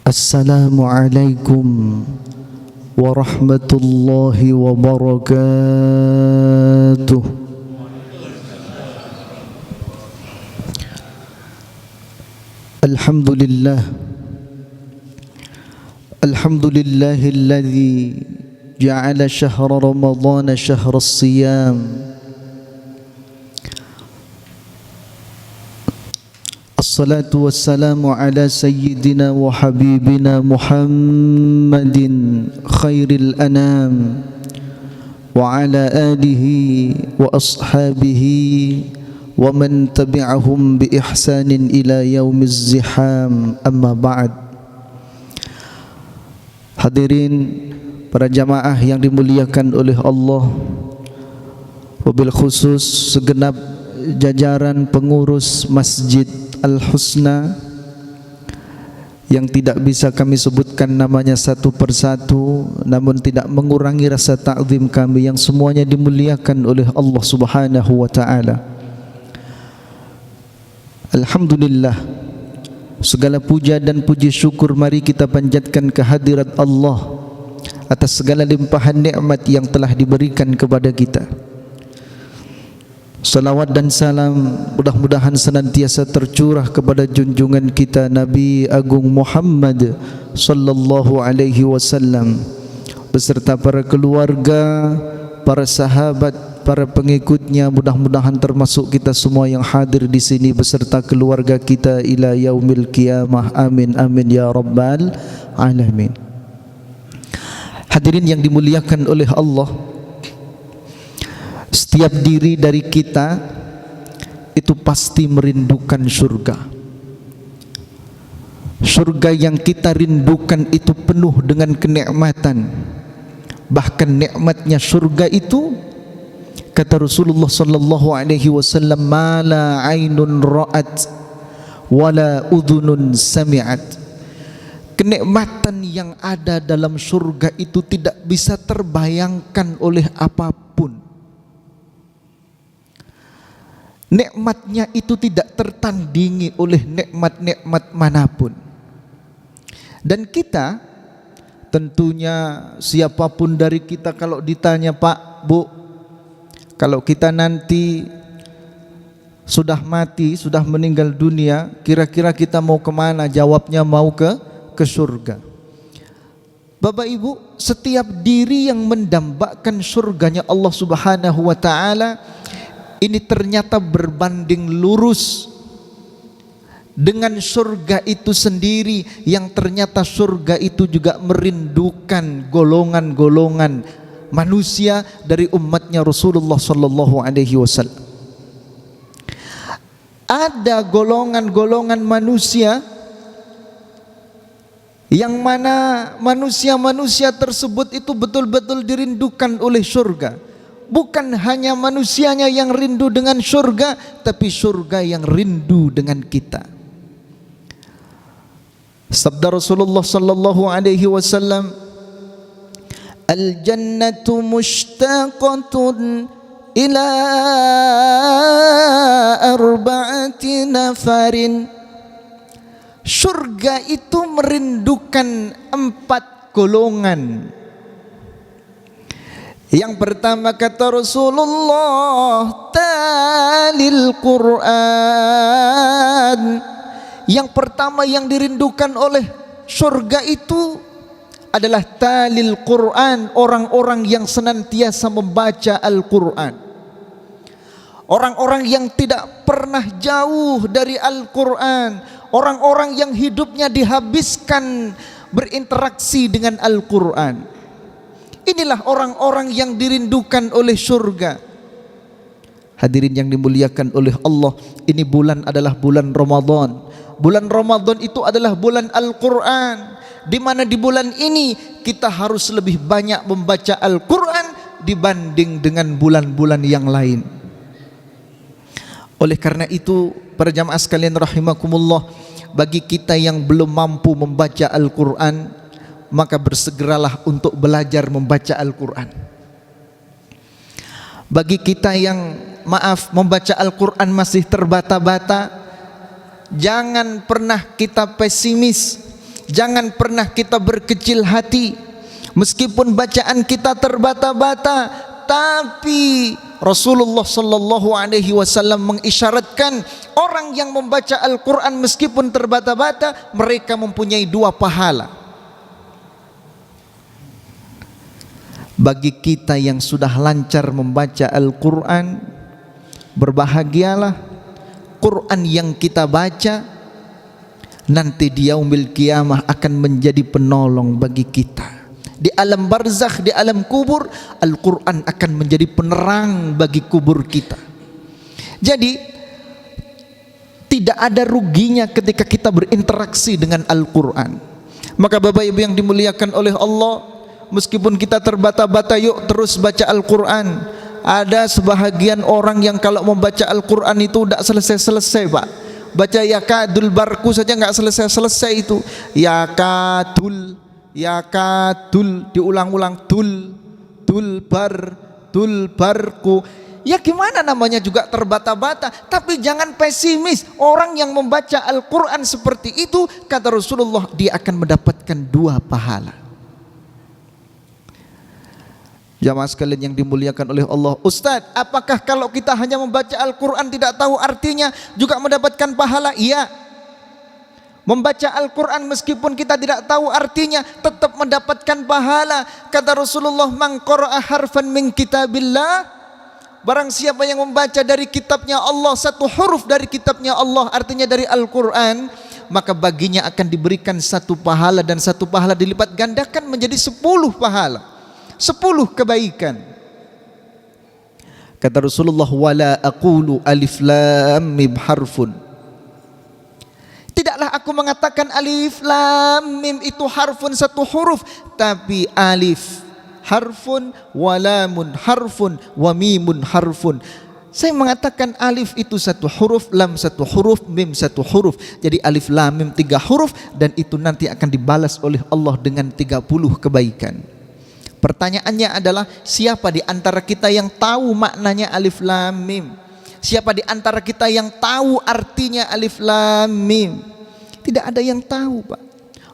Assalamualaikum warahmatullahi wabarakatuh. Alhamdulillah, alhamdulillahilladzi ja'ala syahra ramadhana syahra as-siyam. Assalatu wassalamu ala sayyidina wa habibina Muhammadin khairil anam wa ala alihi wa ashabihi wa man tabi'ahum bi ihsanin ila yaumiz ziham, amma ba'd. Hadirin para jamaah yang dimuliakan oleh Allah, wabil khusus segenap jajaran pengurus Masjid Al-Husna yang tidak bisa kami sebutkan namanya satu persatu, namun tidak mengurangi rasa ta'zim kami yang semuanya dimuliakan oleh Allah Subhanahu wa taala. Alhamdulillah, segala puja dan puji syukur mari kita panjatkan kehadirat Allah atas segala limpahan nikmat yang telah diberikan kepada kita. Salawat dan salam mudah-mudahan senantiasa tercurah kepada junjungan kita Nabi Agung Muhammad sallallahu alaihi wasallam beserta para keluarga, para sahabat, para pengikutnya. Mudah-mudahan termasuk kita semua yang hadir di sini beserta keluarga kita ila yaumil qiyamah. Amin amin ya rabbal alamin. Hadirin yang dimuliakan oleh Allah, setiap diri dari kita itu pasti merindukan surga. Surga yang kita rindukan itu penuh dengan kenikmatan. Bahkan nikmatnya surga itu, kata Rasulullah sallallahu alaihi wasallam, ma la ainun ra'at wala udhunun sami'at. Kenikmatan yang ada dalam surga itu tidak bisa terbayangkan oleh apapun. Nikmatnya itu tidak tertandingi oleh nikmat-nikmat manapun. Dan kita tentunya siapapun dari kita kalau ditanya, Pak, Bu, kalau kita nanti sudah mati, sudah meninggal dunia, kira-kira kita mau kemana? Jawabnya mau ke surga. Bapak Ibu, setiap diri yang mendambakan surganya Allah Subhanahu wa taala ini ternyata berbanding lurus dengan surga itu sendiri, yang ternyata surga itu juga merindukan golongan-golongan manusia dari umatnya Rasulullah sallallahu alaihi wasallam. Ada golongan-golongan manusia yang mana manusia-manusia tersebut itu betul-betul dirindukan oleh surga. Bukan hanya manusianya yang rindu dengan surga, tapi surga yang rindu dengan kita. Sabda Rasulullah sallallahu alaihi wasallam, al-jannatu mushtaqatun ila arba'ati nafarin. Surga itu merindukan 4 golongan. Yang pertama, kata Rasulullah, talil Quran. Yang pertama yang dirindukan oleh surga itu adalah talil Quran, orang-orang yang senantiasa membaca Al-Quran, orang-orang yang tidak pernah jauh dari Al-Quran, orang-orang yang hidupnya dihabiskan berinteraksi dengan Al-Quran. Inilah orang-orang yang dirindukan oleh surga. Hadirin yang dimuliakan oleh Allah, ini bulan adalah bulan Ramadan. Bulan Ramadan itu adalah bulan Al-Quran, di mana di bulan ini kita harus lebih banyak membaca Al-Quran dibanding dengan bulan-bulan yang lain. Oleh karena itu, para jamaah sekalian rahimakumullah, bagi kita yang belum mampu membaca Al-Quran, maka bersegeralah untuk belajar membaca Al-Quran. Bagi kita yang membaca Al-Quran masih terbata-bata, jangan pernah kita pesimis, Jangan pernah kita berkecil hati meskipun bacaan kita terbata-bata, tapi Rasulullah sallallahu alaihi wasallam mengisyaratkan orang yang membaca Al-Qur'an meskipun terbata-bata mereka mempunyai 2 pahala. Bagi kita yang sudah lancar membaca Al-Qur'an, berbahagialah. Quran yang kita baca nanti di yaumil qiyamah akan menjadi penolong bagi kita. Di alam barzakh, di alam kubur, Al-Quran akan menjadi penerang bagi kubur kita. Jadi tidak ada ruginya ketika kita berinteraksi dengan Al-Quran. Maka Bapak Ibu yang dimuliakan oleh Allah, meskipun kita terbata-bata, yuk terus baca Al-Quran. Ada sebahagian orang yang kalau membaca Al-Quran itu tidak selesai-selesai, Pak. Baca yakadul barku saja nggak selesai-selesai itu. Yakadul, diulang-ulang, tul barku. Ya gimana namanya juga terbata-bata. Tapi jangan pesimis. Orang yang membaca Al-Quran seperti itu, kata Rasulullah, dia akan mendapatkan 2 pahala. Jamaah sekalian yang dimuliakan oleh Allah, Ustadz, apakah kalau kita hanya membaca Al-Quran tidak tahu artinya juga mendapatkan pahala? Iya. Membaca Al-Quran meskipun kita tidak tahu artinya tetap mendapatkan pahala. Kata Rasulullah, man qara'a harfan min kitabillah, barang siapa yang membaca dari kitabnya Allah, 1 huruf dari kitabnya Allah, artinya dari Al-Quran, maka baginya akan diberikan 1 pahala, dan 1 pahala dilipat gandakan menjadi 10 pahala, 10 kebaikan. Kata Rasulullah, wala aqulu alif lam mim harfun, tidaklah aku mengatakan alif lam mim itu harfun, 1 huruf, tapi alif harfun, walamun harfun, wa mimun harfun. Saya mengatakan alif itu 1 huruf, lam 1 huruf, mim 1 huruf. Jadi alif lam mim 3 huruf, dan itu nanti akan dibalas oleh Allah dengan 30 kebaikan. Pertanyaannya adalah, siapa di antara kita yang tahu maknanya alif lam mim? Siapa di antara kita yang tahu artinya alif lam mim? Tidak ada yang tahu, Pak.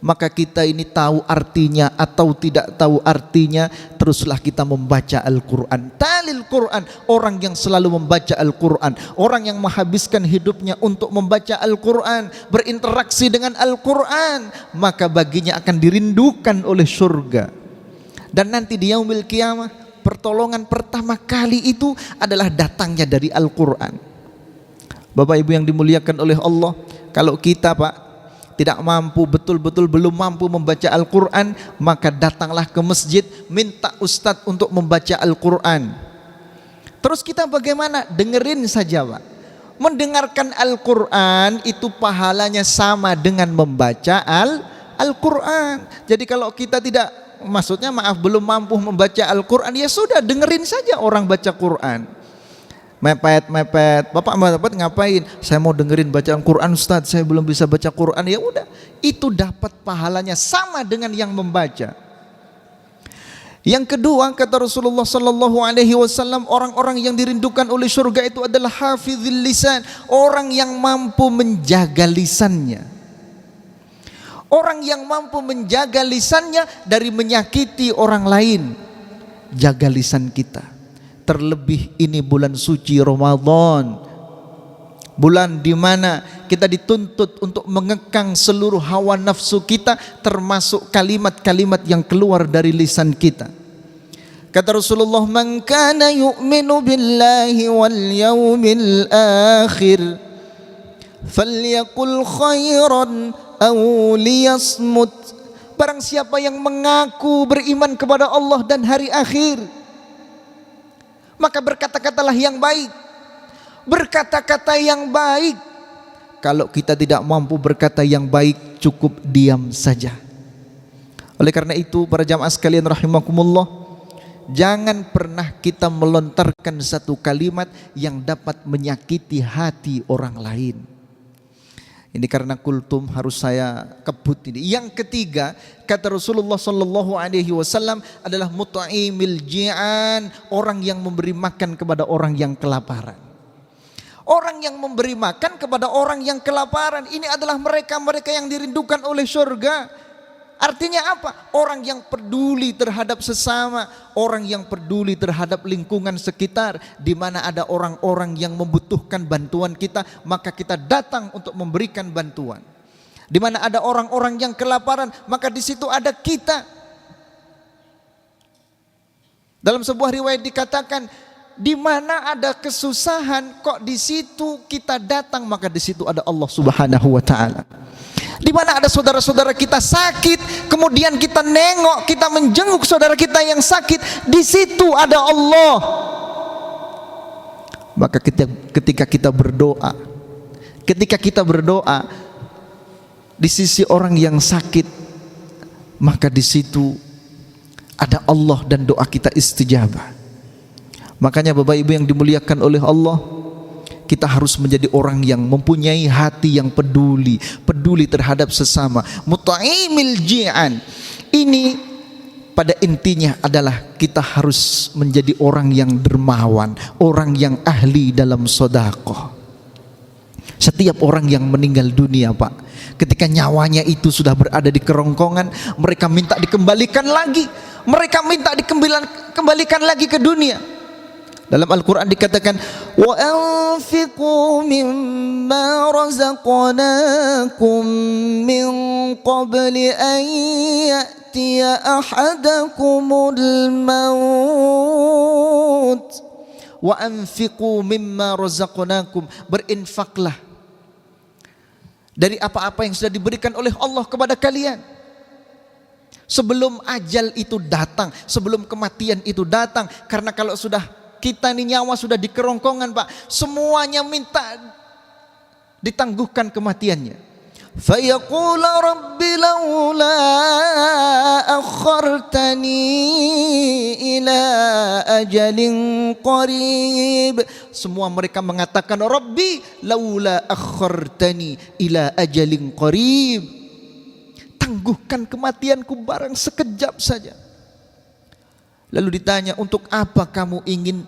Maka kita ini tahu artinya atau tidak tahu artinya, teruslah kita membaca Al-Quran. Talil Quran, orang yang selalu membaca Al-Quran, orang yang menghabiskan hidupnya untuk membaca Al-Quran, berinteraksi dengan Al-Quran, maka baginya akan dirindukan oleh surga. Dan nanti di yaumil qiyamah, pertolongan pertama kali itu adalah datangnya dari Al-Quran. Bapak Ibu yang dimuliakan oleh Allah, kalau kita, Pak, tidak mampu, betul-betul belum mampu membaca Al-Quran, maka datanglah ke masjid, minta ustadz untuk membaca Al-Quran. Terus kita bagaimana? Dengerin saja, Pak. Mendengarkan Al-Quran itu pahalanya sama dengan membaca Al-Quran. Jadi kalau kita tidak, maksudnya maaf, belum mampu membaca Al-Quran, ya sudah, dengerin saja orang baca Quran. Mepet, Bapak ngapain? Saya mau dengerin bacaan Quran, Ustadz, saya belum bisa baca Quran. Ya udah, itu dapat pahalanya sama dengan yang membaca. Yang kedua, kata Rasulullah sallallahu alaihi wasallam, orang-orang yang dirindukan oleh surga itu adalah hafizil lisan, orang yang mampu menjaga lisannya. Orang yang mampu menjaga lisannya dari menyakiti orang lain. Jaga lisan kita. Terlebih ini bulan suci Ramadan, bulan di mana kita dituntut untuk mengekang seluruh hawa nafsu kita, termasuk kalimat-kalimat yang keluar dari lisan kita. Kata Rasulullah, man kana yu'minu billahi wal yawmil akhir falyaqul khairan aw liyasmut. Barang siapa yang mengaku beriman kepada Allah dan hari akhir, maka berkata-katalah yang baik. Berkata-kata yang baik. Kalau kita tidak mampu berkata yang baik, cukup diam saja. Oleh karena itu, para jamaah sekalian rahimakumullah, jangan pernah kita melontarkan satu kalimat yang dapat menyakiti hati orang lain. Ini karena kultum harus saya kebut ini. Yang ketiga, kata Rasulullah sallallahu alaihi wasallam, adalah mut'imil ji'an, orang yang memberi makan kepada orang yang kelaparan. Orang yang memberi makan kepada orang yang kelaparan, ini adalah mereka-mereka yang dirindukan oleh surga. Artinya apa? Orang yang peduli terhadap sesama, orang yang peduli terhadap lingkungan sekitar. Di mana ada orang-orang yang membutuhkan bantuan kita, maka kita datang untuk memberikan bantuan. Di mana ada orang-orang yang kelaparan, maka di situ ada kita. Dalam sebuah riwayat dikatakan, di mana ada kesusahan, kok di situ kita datang, maka di situ ada Allah Subhanahu wa taala. Di mana ada saudara-saudara kita sakit, kemudian kita nengok, kita menjenguk saudara kita yang sakit, di situ ada Allah. Maka ketika kita berdoa di sisi orang yang sakit, maka di situ ada Allah dan doa kita istijabah. Makanya Bapak Ibu yang dimuliakan oleh Allah, kita harus menjadi orang yang mempunyai hati yang peduli terhadap sesama. Mut'imil ji'an. Ini pada intinya adalah kita harus menjadi orang yang dermawan, orang yang ahli dalam sedekah. Setiap orang yang meninggal dunia, Pak, ketika nyawanya itu sudah berada di kerongkongan, mereka minta dikembalikan lagi. Mereka minta dikembalikan lagi ke dunia. Dalam Al-Quran dikatakan, wa anfiqu mimma razaqnakum min qabli an ya'tiya ahadakumul maut. Wa anfiqu mimma razaqnakum, berinfaklah dari apa-apa yang sudah diberikan oleh Allah kepada kalian sebelum ajal itu datang, sebelum kematian itu datang. Karena kalau sudah kita ini nyawa sudah di kerongkongan, Pak, semuanya minta ditangguhkan kematiannya. Fayaqul rabbi laula akhartani ila ajalin qarib. Semua mereka mengatakan, Rabbi laula akhartani ila ajalin qarib. Tangguhkan kematianku barang sekejap saja. Lalu ditanya, untuk apa kamu ingin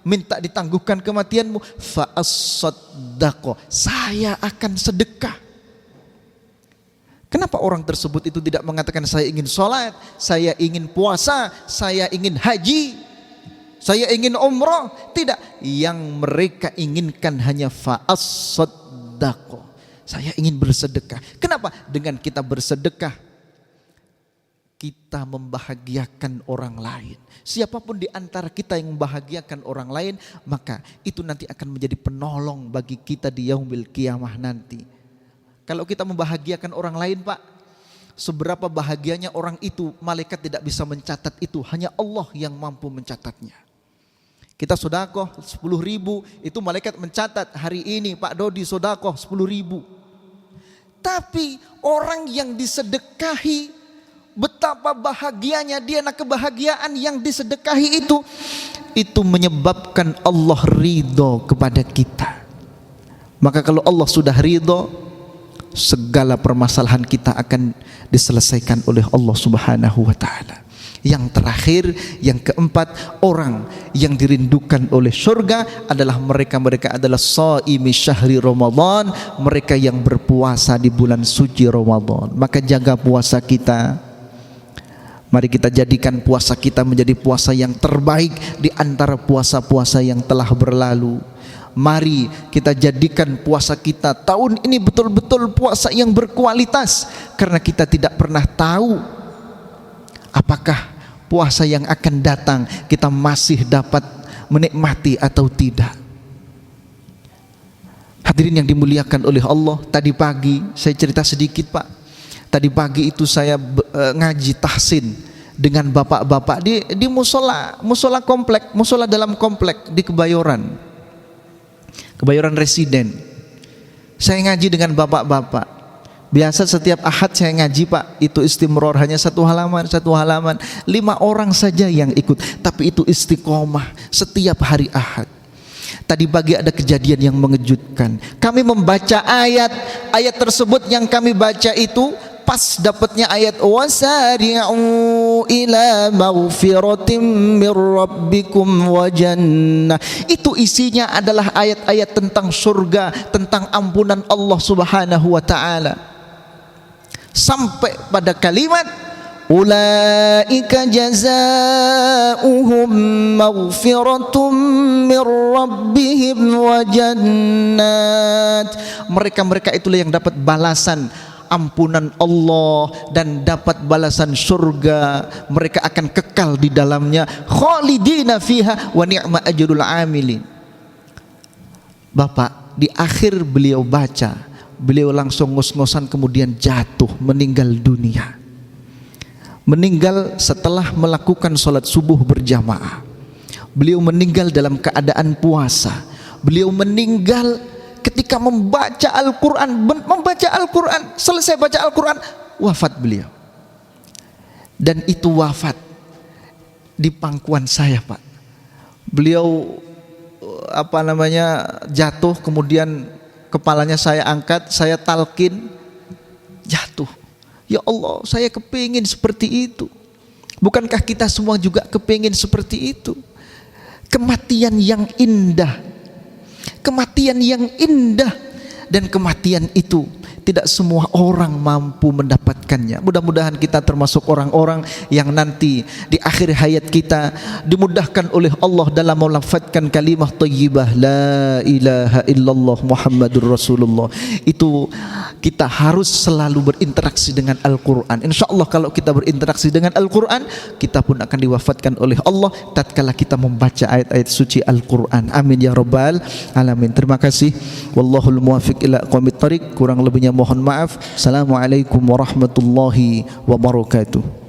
minta ditangguhkan kematianmu? Fa'as-saddaqo, saya akan sedekah. Kenapa orang tersebut itu tidak mengatakan saya ingin sholat, saya ingin puasa, saya ingin haji, saya ingin umrah? Tidak, yang mereka inginkan hanya fa'as-saddaqo, saya ingin bersedekah. Kenapa? Dengan kita bersedekah, kita membahagiakan orang lain. Siapapun di antara kita yang membahagiakan orang lain, maka itu nanti akan menjadi penolong bagi kita di yaumil qiyamah nanti. Kalau kita membahagiakan orang lain, Pak, seberapa bahagianya orang itu, malaikat tidak bisa mencatat itu, hanya Allah yang mampu mencatatnya. Kita sedekah 10.000, itu malaikat mencatat hari ini Pak Dodi sedekah 10.000. Tapi orang yang disedekahi, betapa bahagianya dia. Nah, kebahagiaan yang disedekahi itu menyebabkan Allah ridho kepada kita. Maka kalau Allah sudah ridho, segala permasalahan kita akan diselesaikan oleh Allah Subhanahu wa taala. Yang terakhir, yang keempat, orang yang dirindukan oleh surga adalah mereka adalah shaimi syahri Ramadan, mereka yang berpuasa di bulan suci Ramadan. Maka jaga puasa kita. Mari kita jadikan puasa kita menjadi puasa yang terbaik di antara puasa-puasa yang telah berlalu. Mari kita jadikan puasa kita tahun ini betul-betul puasa yang berkualitas, karena kita tidak pernah tahu apakah puasa yang akan datang kita masih dapat menikmati atau tidak. Hadirin yang dimuliakan oleh Allah, tadi pagi saya cerita sedikit, Pak. Tadi pagi itu saya ngaji tahsin dengan bapak-bapak di musola komplek, musola dalam komplek di Kebayoran Residen. Saya ngaji dengan bapak-bapak. Biasa setiap Ahad saya ngaji, Pak, itu istimror, hanya satu halaman, 5 orang saja yang ikut, tapi itu istiqomah setiap hari Ahad. Tadi pagi ada kejadian yang mengejutkan. Kami membaca ayat tersebut yang kami baca itu pas dapatnya ayat wasari'u ila maghfiratin mir rabbikum wa jannah. Itu isinya adalah ayat-ayat tentang surga, tentang ampunan Allah Subhanahu wa taala. Sampai pada kalimat ulaika jazaohum maghfiratum mir rabbihim wa jannat. Mereka itulah yang dapat balasan ampunan Allah dan dapat balasan surga. Mereka akan kekal di dalamnya, khalidina fiha wa ni'ma ajrul amilin. Bapak, di akhir beliau baca, beliau langsung ngos-ngosan kemudian jatuh meninggal dunia. Meninggal setelah melakukan sholat subuh berjamaah. Beliau meninggal dalam keadaan puasa. Beliau meninggal ketika membaca Al-Quran. Selesai baca Al-Quran, wafat beliau. Dan itu wafat di pangkuan saya, Pak. Beliau jatuh, kemudian kepalanya saya angkat, saya talkin, jatuh. Ya Allah, saya kepingin seperti itu. Bukankah kita semua juga kepingin seperti itu? Kematian yang indah, kematian yang indah. Dan kematian itu tidak semua orang mampu mendapatkannya. Mudah-mudahan kita termasuk orang-orang yang nanti di akhir hayat kita dimudahkan oleh Allah dalam melafadzkan kalimah thayyibah la ilaha illallah Muhammadur Rasulullah. Itu kita harus selalu berinteraksi dengan Al-Quran. Insya Allah kalau kita berinteraksi dengan Al-Quran, kita pun akan diwafatkan oleh Allah tatkala kita membaca ayat-ayat suci Al-Quran. Amin ya rabbal alamin. Terima kasih. Wallahul muwaffiq ila aqwamit thariq. Kurang lebihnya mohon maaf. Assalamualaikum warahmatullahi wabarakatuh.